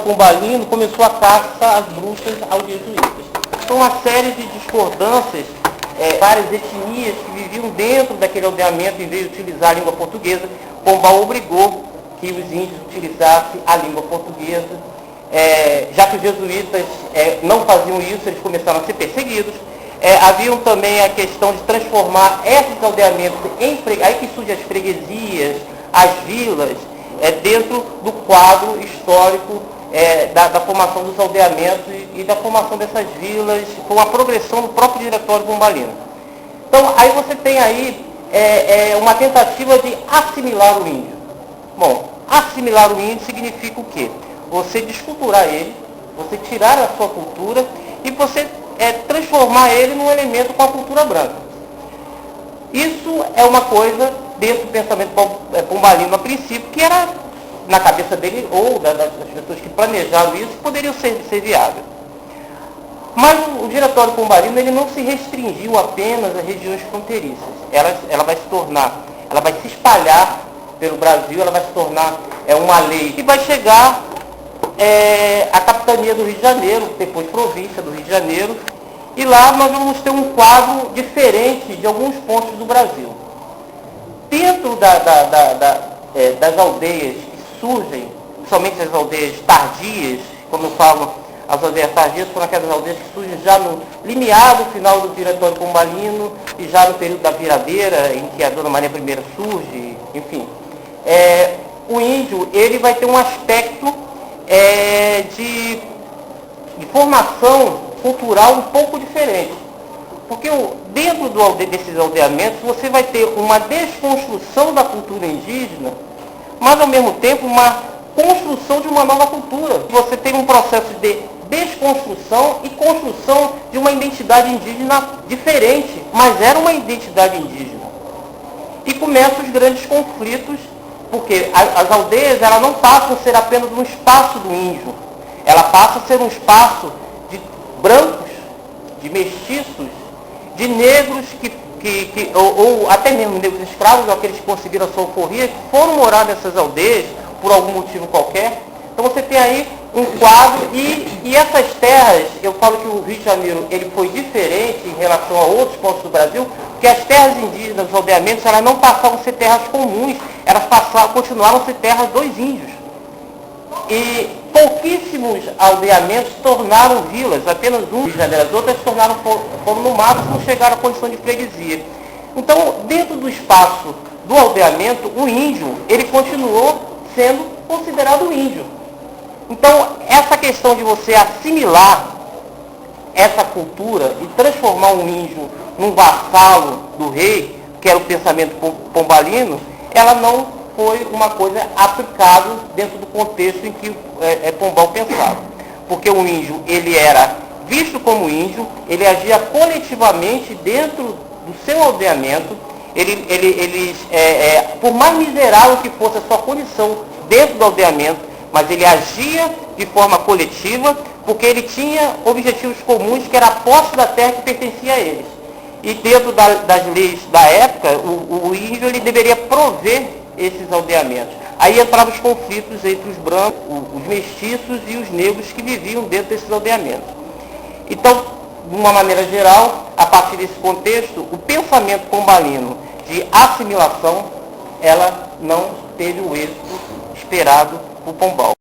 Pombalino começou a caça às bruxas aos jesuítas. Então, uma série de discordâncias, várias etnias que viviam dentro daquele aldeamento, em vez de utilizar a língua portuguesa, Pombal obrigou que os índios utilizassem a língua portuguesa. Já que os jesuítas não faziam isso, eles começaram a ser perseguidos. Haviam também a questão de transformar esses aldeamentos aí que surgem as freguesias, as vilas, dentro do quadro histórico da formação dos aldeamentos e da formação dessas vilas, com a progressão do próprio diretório pombalino. Então, aí você tem aí uma tentativa de assimilar o índio. Bom, assimilar o índio significa o quê? Você desculturar ele, você tirar a sua cultura e você transformar ele num elemento com a cultura branca. Isso é uma coisa dentro do pensamento pombalino a princípio, que era, na cabeça dele, ou das pessoas que planejaram isso, poderiam ser viável. Mas o diretório pombalino ele não se restringiu apenas às regiões fronteiriças. Ela vai se espalhar pelo Brasil, ela vai se tornar uma lei que vai chegar à capitania do Rio de Janeiro, depois província do Rio de Janeiro, e lá nós vamos ter um quadro diferente de alguns pontos do Brasil. Dentro das aldeias que surgem, principalmente as aldeias tardias, como eu falo, as aldeias tardias foram aquelas aldeias que surgem já no limiar do final do diretório pombalino e já no período da viradeira, em que a Dona Maria I surge, enfim. O índio, ele vai ter um aspecto de formação cultural um pouco diferente. Porque dentro desses aldeamentos você vai ter uma desconstrução da cultura indígena, mas ao mesmo tempo uma construção de uma nova cultura. Você tem um processo de desconstrução e construção de uma identidade indígena diferente, mas era uma identidade indígena. E começam os grandes conflitos, porque as aldeias elas não passam a ser apenas um espaço do índio, ela passa a ser um espaço de brancos, de mestiços, de negros ou até mesmo negros escravos, ou aqueles que conseguiram a sua alforria, que foram morar nessas aldeias por algum motivo qualquer. Então você tem aí um quadro e essas terras, eu falo que o Rio de Janeiro ele foi diferente em relação a outros pontos do Brasil, porque as terras indígenas, os aldeamentos, elas não passavam a ser terras comuns, elas continuaram a ser terras dos índios. E pouquíssimos aldeamentos se tornaram vilas, apenas um Rio de Janeiro, as outras foram no máximo chegaram à condição de freguesia. Então, dentro do espaço do aldeamento, o índio, ele continuou sendo considerado índio. Então, essa questão de você assimilar essa cultura e transformar um índio num vassalo do rei, que era o pensamento pombalino, ela não foi uma coisa aplicável dentro do contexto em que Pombal pensava. Porque o índio, ele era visto como índio, ele agia coletivamente dentro do seu aldeamento, por mais miserável que fosse a sua condição dentro do aldeamento, mas ele agia de forma coletiva, porque ele tinha objetivos comuns, que era a posse da terra que pertencia a eles. E dentro das leis da época, o índio ele deveria prover esses aldeamentos. Aí entravam os conflitos entre os brancos, os mestiços e os negros que viviam dentro desses aldeamentos. Então, de uma maneira geral, a partir desse contexto, o pensamento pombalino de assimilação, ela não teve o êxito esperado por Pombal.